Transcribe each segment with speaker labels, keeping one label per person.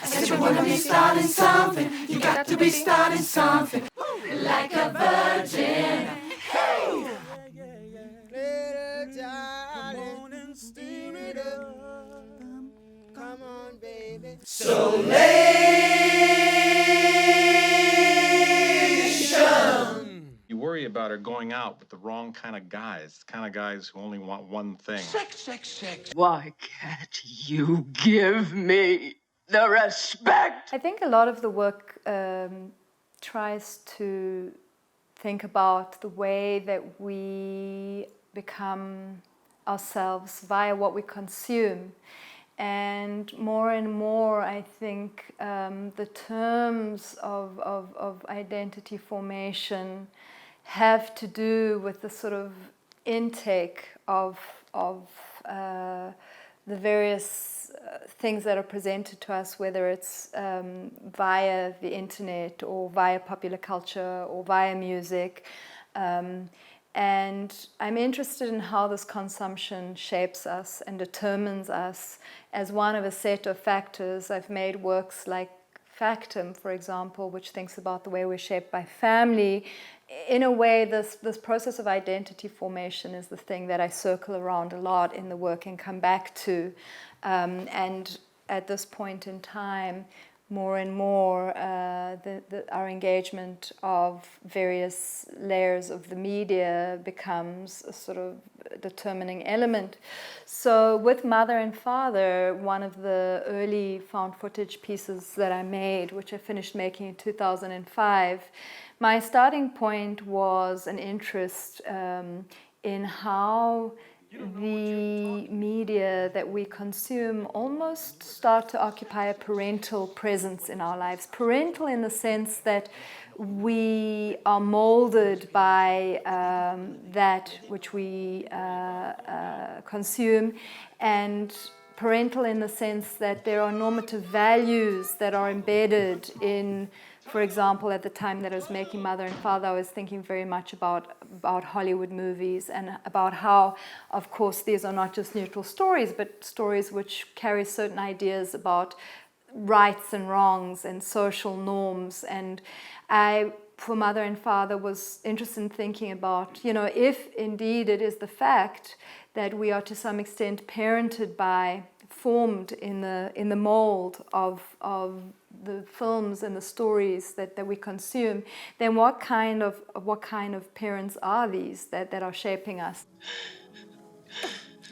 Speaker 1: I said you wanna be starting something. You got to be starting something. Like a virgin. Hey! Come on, baby. Soulation.
Speaker 2: You worry about her going out with the wrong kind of guys who only want one thing.
Speaker 1: Sex.
Speaker 3: Why can't you give me the respect?
Speaker 4: I think a lot of the work tries to think about the way that we become ourselves via what we consume. And more, I think the terms of identity formation have to do with the sort of intake of the various things that are presented to us, whether it's via the internet or via popular culture or via music. And I'm interested in how this consumption shapes us and determines us as one of a set of factors. I've made works like Factum, for example, which thinks about the way we're shaped by family. In a way, this process of identity formation is the thing that I circle around a lot in the work and come back to. And at this point in time, more and more, our engagement of various layers of the media becomes a sort of determining element. So with Mother and Father, one of the early found footage pieces that I made, which I finished making in 2005, my starting point was an interest in how the media that we consume almost start to occupy a parental presence in our lives. Parental in the sense that we are molded by that which we consume, and parental in the sense that there are normative values that are embedded in. For example, at the time that I was making Mother and Father, I was thinking very much about Hollywood movies and about how, of course, these are not just neutral stories, but stories which carry certain ideas about rights and wrongs and social norms. And I, for Mother and Father, was interested in thinking about, if indeed it is the fact that we are to some extent parented by, formed in the mold of the films and the stories that we consume, then what kind of parents are these that are shaping us?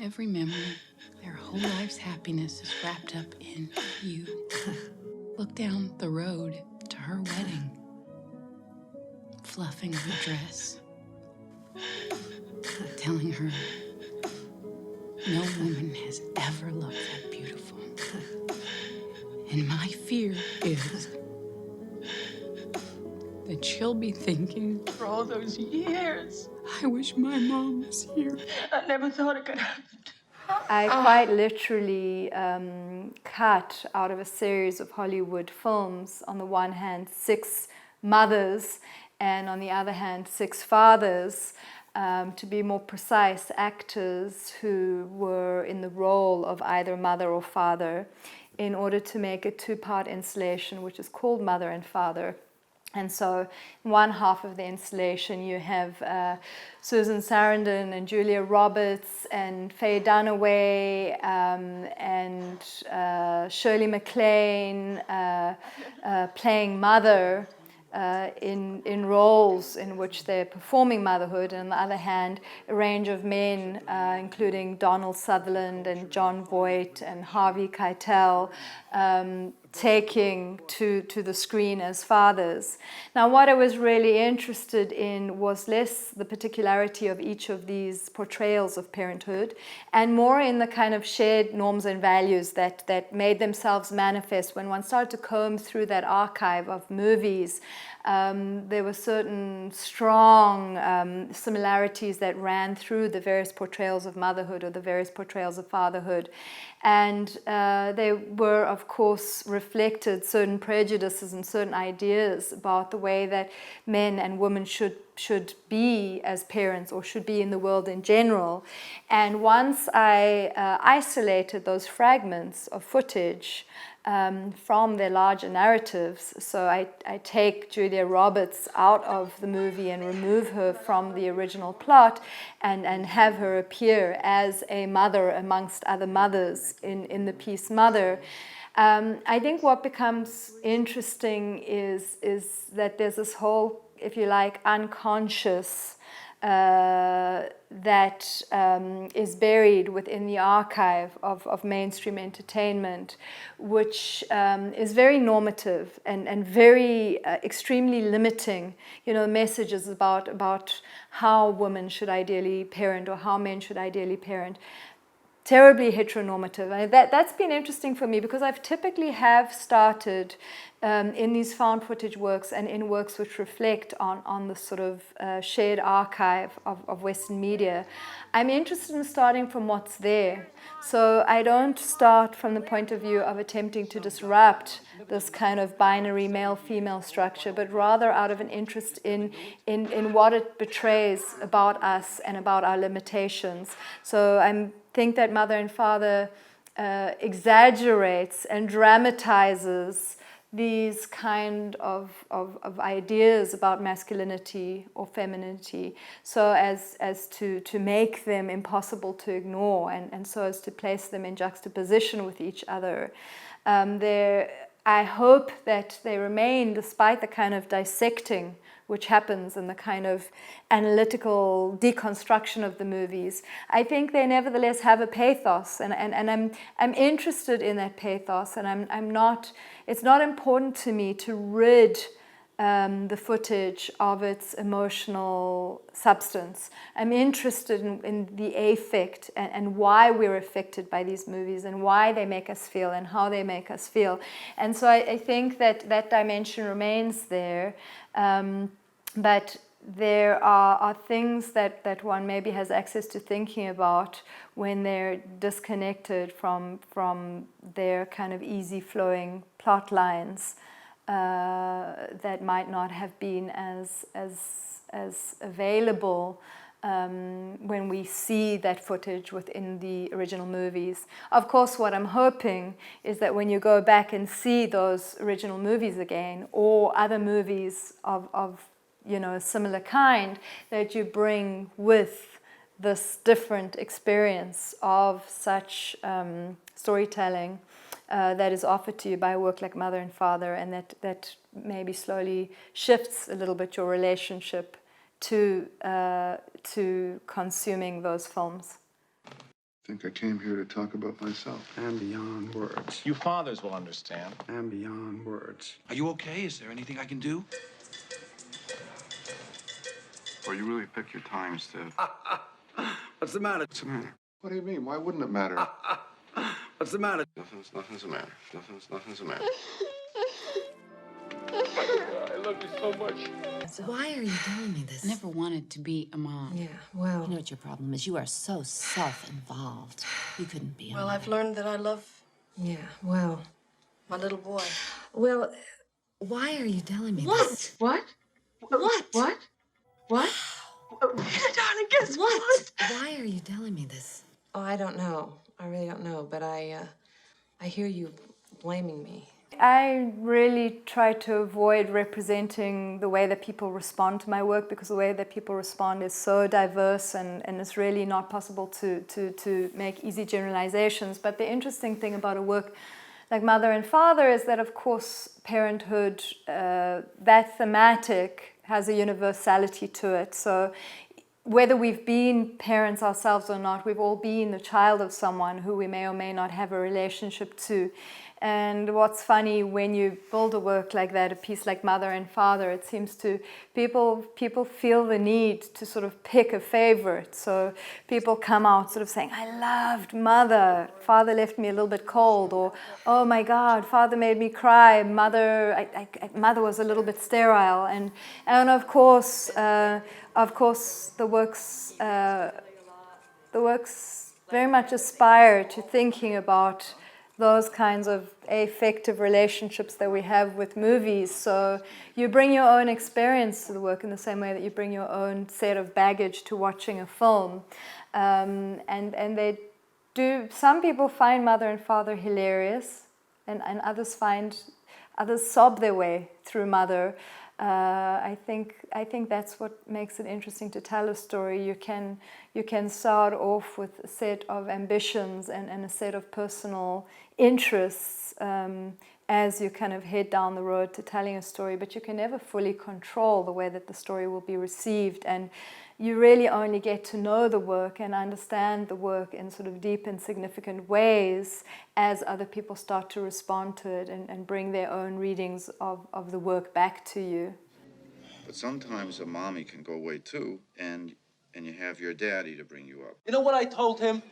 Speaker 5: Every memory, their whole life's happiness is wrapped up in you. Look down the road to her wedding, fluffing her dress, telling her no woman has ever looked that beautiful. And my fear is that she'll be thinking for all those years, I wish my mom was here. I never thought it could happen.
Speaker 4: I quite literally cut out of a series of Hollywood films, on the one hand, 6 mothers, and on the other hand, 6 fathers, to be more precise, actors who were in the role of either mother or father, in order to make a 2-part installation, which is called Mother and Father. And so in one half of the installation you have Susan Sarandon and Julia Roberts and Faye Dunaway and Shirley MacLaine playing mother in roles in which they're performing motherhood, and on the other hand a range of men including Donald Sutherland and John Voight and Harvey Keitel taking to the screen as fathers. Now, what I was really interested in was less the particularity of each of these portrayals of parenthood and more in the kind of shared norms and values that made themselves manifest when one started to comb through that archive of movies. There were certain strong similarities that ran through the various portrayals of motherhood or the various portrayals of fatherhood. And they were, of course, reflected certain prejudices and certain ideas about the way that men and women should should be as parents or should be in the world in general. And once I isolated those fragments of footage from their larger narratives, so I take Julia Roberts out of the movie and remove her from the original plot and have her appear as a mother amongst other mothers in the piece Mother. I think what becomes interesting is that there's this whole, if you like, unconscious that is buried within the archive of mainstream entertainment, which is very normative and very extremely limiting. You know, messages about how women should ideally parent or how men should ideally parent. Terribly heteronormative. That's been interesting for me because I've typically have started in these found footage works and in works which reflect on the sort of shared archive of Western media. I'm interested in starting from what's there. So I don't start from the point of view of attempting to disrupt this kind of binary male-female structure, but rather out of an interest in what it betrays about us and about our limitations. So I think that Mother and Father exaggerates and dramatizes these kind of ideas about masculinity or femininity, so as to make them impossible to ignore, and so as to place them in juxtaposition with each other. I hope that they remain, despite the kind of dissecting which happens and the kind of analytical deconstruction of the movies. I think they nevertheless have a pathos, and I'm interested in that pathos, and I'm not. It's not important to me to rid the footage of its emotional substance. I'm interested in the affect and why we're affected by these movies and why they make us feel and how they make us feel. And so I think that dimension remains there. But there are things that one maybe has access to thinking about when they're disconnected from their kind of easy-flowing plot lines that might not have been as available when we see that footage within the original movies. Of course, what I'm hoping is that when you go back and see those original movies again, or other movies of you know, a similar kind, that you bring with this different experience of such storytelling that is offered to you by a work like Mother and Father, and that maybe slowly shifts a little bit your relationship to consuming those films.
Speaker 6: I think I came here to talk about myself.
Speaker 7: And beyond words.
Speaker 2: You fathers will understand.
Speaker 7: And beyond words.
Speaker 8: Are you okay? Is there anything I can do?
Speaker 6: Well, you really pick your time, Steve.
Speaker 7: What's the matter?
Speaker 6: What's the matter? What do you mean? Why wouldn't it matter?
Speaker 7: What's the matter?
Speaker 6: Nothing's the matter. Nothing's the matter.
Speaker 7: I love you so much.
Speaker 9: Why are you telling me this?
Speaker 5: I never wanted to be a mom.
Speaker 9: Yeah, well...
Speaker 5: You know what your problem is? You are so self-involved. You couldn't be a
Speaker 9: Well,
Speaker 5: mother.
Speaker 9: I've learned that I love... Yeah, well... My little boy. Well...
Speaker 5: Why are you telling me
Speaker 9: What?
Speaker 5: this?
Speaker 9: What? What? What? What? Darling, guess what?
Speaker 5: Why are you telling me this?
Speaker 9: Oh, I don't know. I really don't know, but I hear you blaming me.
Speaker 4: I really try to avoid representing the way that people respond to my work, because the way that people respond is so diverse, and it's really not possible to make easy generalizations. But the interesting thing about a work like Mother and Father is that, of course, parenthood, that thematic has a universality to it. So whether we've been parents ourselves or not, we've all been the child of someone who we may or may not have a relationship to. And what's funny, when you build a work like that, a piece like Mother and Father, it seems to people feel the need to sort of pick a favorite. So people come out sort of saying, I loved Mother, Father left me a little bit cold, or oh my God, Father made me cry, Mother was a little bit sterile. And of course the works very much aspire to thinking about those kinds of affective relationships that we have with movies. So you bring your own experience to the work in the same way that you bring your own set of baggage to watching a film. And they do, some people find Mother and Father hilarious, and others sob their way through Mother. I think that's what makes it interesting to tell a story. You can start off with a set of ambitions and a set of personal interests as you kind of head down the road to telling a story, but you can never fully control the way that the story will be received, and you really only get to know the work and understand the work in sort of deep and significant ways as other people start to respond to it and bring their own readings of the work back to you.
Speaker 10: But sometimes a mommy can go away too, and you have your daddy to bring you up.
Speaker 11: You know what I told him?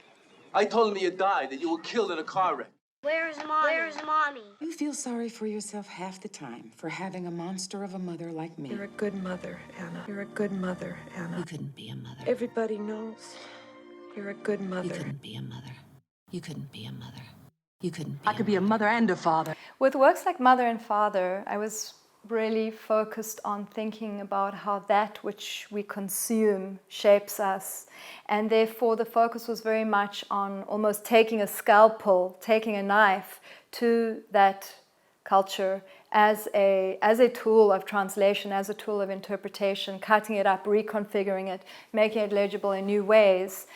Speaker 11: I told him that you died, that you were killed in a car wreck.
Speaker 12: Where's Mommy? Where's Mommy?
Speaker 5: You feel sorry for yourself half the time for having a monster of a mother like me.
Speaker 9: You're a good mother, Anna. You're a good mother, Anna.
Speaker 5: You couldn't be a mother.
Speaker 9: Everybody knows you're a good mother.
Speaker 5: You couldn't be a mother. You couldn't be a mother. You couldn't be
Speaker 3: I could be a mother and a father.
Speaker 4: With works like Mother and Father, I was really focused on thinking about how that which we consume shapes us, and therefore the focus was very much on almost taking a scalpel, taking a knife to that culture as a tool of translation, as a tool of interpretation, cutting it up, reconfiguring it, making it legible in new ways.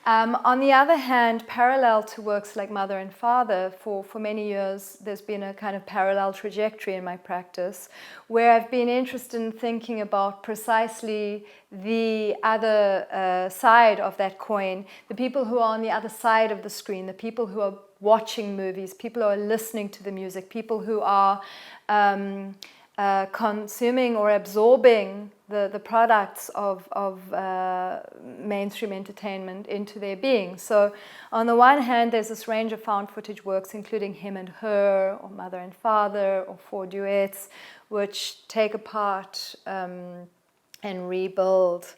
Speaker 4: On the other hand, parallel to works like Mother and Father, for many years there's been a kind of parallel trajectory in my practice where I've been interested in thinking about precisely the other side of that coin, the people who are on the other side of the screen, the people who are watching movies, people who are listening to the music, people who are consuming or absorbing the products of mainstream entertainment into their being. So on the one hand, there's this range of found footage works, including Him and Her, or Mother and Father, or Four Duets, which take apart and rebuild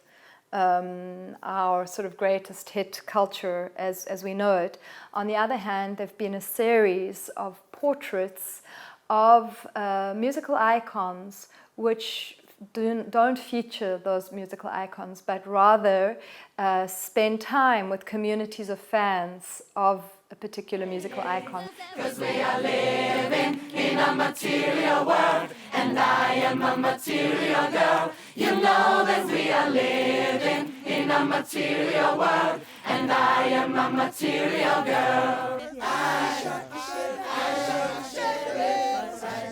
Speaker 4: our sort of greatest hit culture as we know it. On the other hand, there have been a series of portraits of musical icons which don't feature those musical icons, but rather spend time with communities of fans of a particular musical icon.
Speaker 1: Because we are living in a material world, and I am a material girl. You know that we are living in a material world, and I am a material girl. I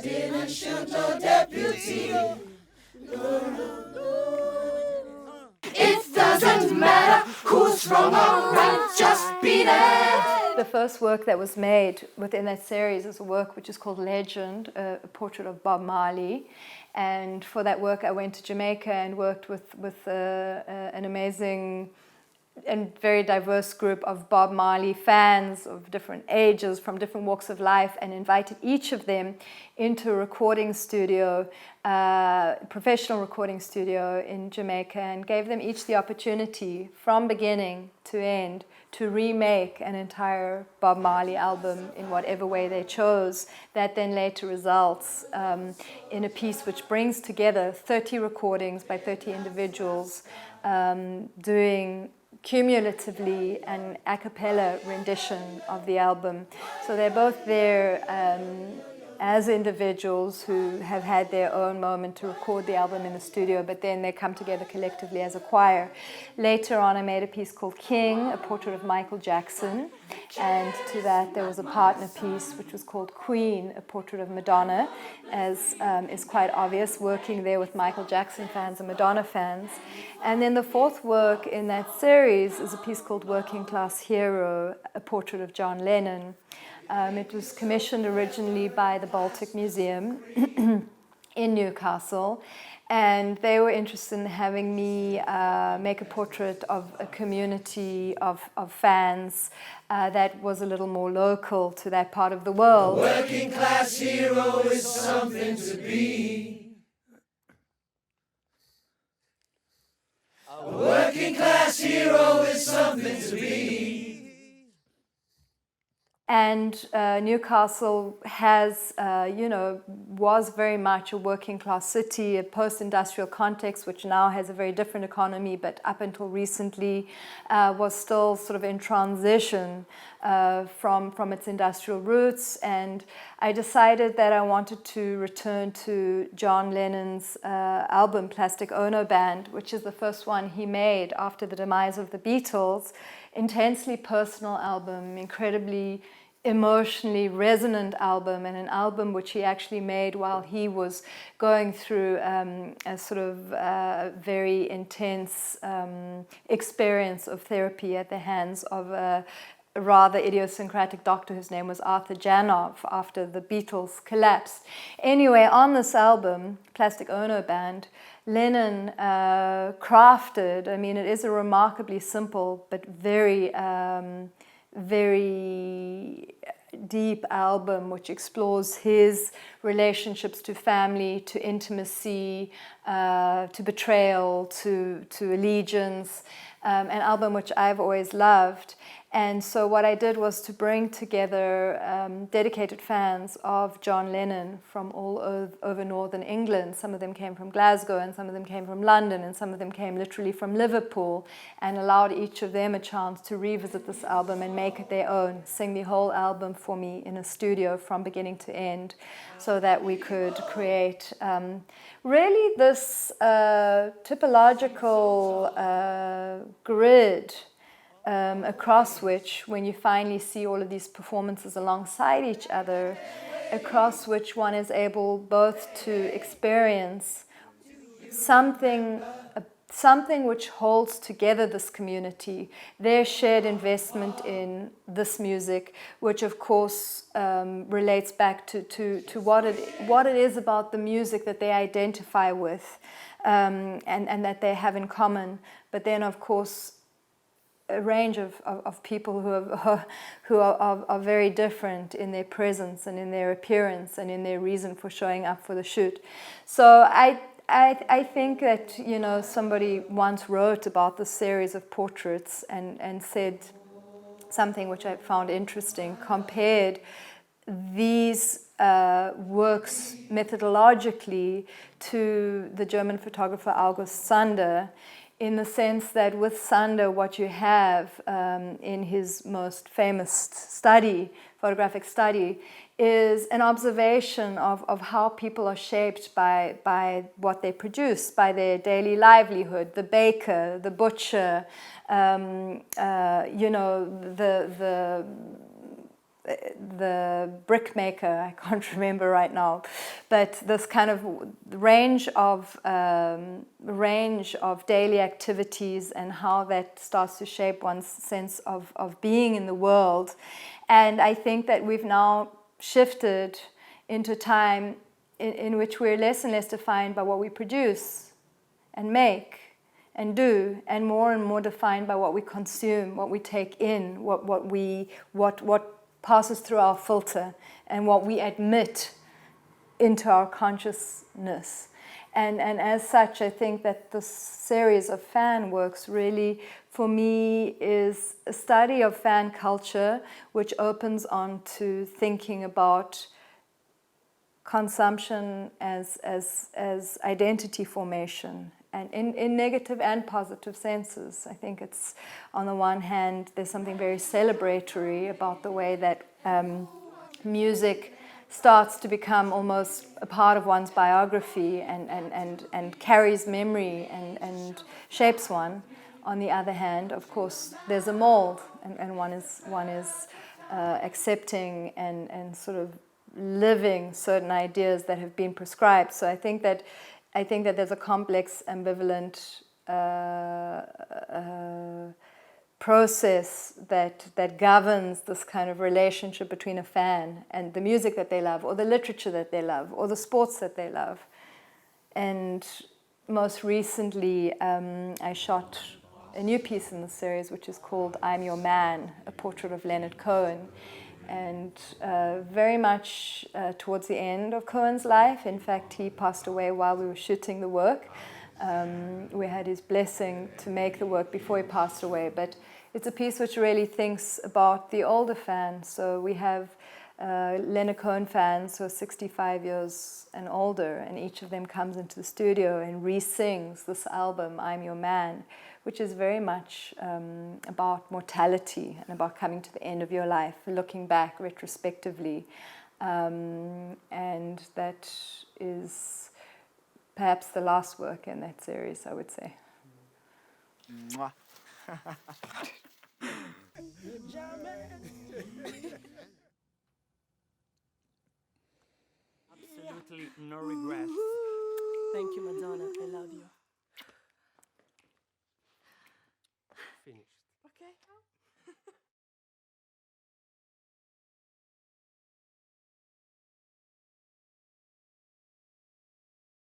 Speaker 1: didn't shoot no deputy. It doesn't matter who's wrong or right, just be there.
Speaker 4: The first work that was made within that series is a work which is called Legend, a portrait of Bob Marley. And for that work I went to Jamaica and worked with an amazing and very diverse group of Bob Marley fans of different ages, from different walks of life, and invited each of them into a recording studio, professional recording studio in Jamaica, and gave them each the opportunity from beginning to end to remake an entire Bob Marley album in whatever way they chose. That then later results in a piece which brings together 30 recordings by 30 individuals doing cumulatively an a cappella rendition of the album. So they're both there as individuals who have had their own moment to record the album in the studio, but then they come together collectively as a choir. Later on I made a piece called King, a portrait of Michael Jackson, and to that there was a partner piece which was called Queen, a portrait of Madonna, as is quite obvious, working there with Michael Jackson fans and Madonna fans. And then the fourth work in that series is a piece called Working Class Hero, a portrait of John Lennon. It was commissioned originally by the Baltic Museum in Newcastle, and they were interested in having me make a portrait of a community of fans that was a little more local to that part of the world.
Speaker 1: A working class hero is something to be. A working class hero is something to be.
Speaker 4: And Newcastle has, was very much a working class city, a post-industrial context, which now has a very different economy, but up until recently was still sort of in transition from its industrial roots. And I decided that I wanted to return to John Lennon's album Plastic Ono Band, which is the first one he made after the demise of the Beatles. Intensely personal album, incredibly emotionally resonant album, and an album which he actually made while he was going through a sort of very intense experience of therapy at the hands of a rather idiosyncratic doctor whose name was Arthur Janov after the Beatles collapsed. Anyway, on this album, Plastic Ono Band, Lennon crafted, I mean, it is a remarkably simple but very, very deep album which explores his relationships to family, to intimacy, to betrayal, to allegiance, an album which I've always loved. And so what I did was to bring together dedicated fans of John Lennon from all over northern England. Some of them came from Glasgow, and some of them came from London, and some of them came literally from Liverpool, and allowed each of them a chance to revisit this album and make it their own, sing the whole album for me in a studio from beginning to end, so that we could create really this typological grid across which, when you finally see all of these performances alongside each other, across which one is able both to experience something which holds together this community, their shared investment in this music, which of course relates back to what it is about the music that they identify with and that they have in common. But then of course a range of people who are very different in their presence and in their appearance and in their reason for showing up for the shoot. So I think that, you know, somebody once wrote about this series of portraits and said something which I found interesting, compared these works methodologically to the German photographer August Sander, in the sense that with Sander, what you have in his most famous study, photographic study, is an observation of how people are shaped by what they produce, by their daily livelihood, the baker, the butcher, you know, the brickmaker, I can't remember right now, but this kind of range of daily activities and how that starts to shape one's sense of being in the world. And I think that we've now shifted into time in which we're less and less defined by what we produce and make and do, and more defined by what we consume, what we take in, what passes through our filter, and what we admit into our consciousness. And as such, I think that this series of fan works really, for me, is a study of fan culture, which opens on to thinking about consumption as identity formation, and in negative and positive senses. I think it's, on the one hand, there's something very celebratory about the way that music starts to become almost a part of one's biography and carries memory and shapes one. On the other hand, of course, there's a mold, and one is accepting and sort of living certain ideas that have been prescribed. So I think that there's a complex, ambivalent process that governs this kind of relationship between a fan and the music that they love, or the literature that they love, or the sports that they love. And most recently, I shot a new piece in the series, which is called I'm Your Man, a portrait of Leonard Cohen. And very much towards the end of Cohen's life, in fact, he passed away while we were shooting the work. We had his blessing to make the work before he passed away, but it's a piece which really thinks about the older fans. So we have Leonard Cohen fans who are 65 years and older, and each of them comes into the studio and re-sings this album, I'm Your Man, which is very much about mortality and about coming to the end of your life, looking back retrospectively. And that is perhaps the last work in that series, I would say.
Speaker 13: Mwah.
Speaker 14: Absolutely no regrets.
Speaker 15: Thank you, Madonna. I love you.
Speaker 14: Finished.
Speaker 15: Okay.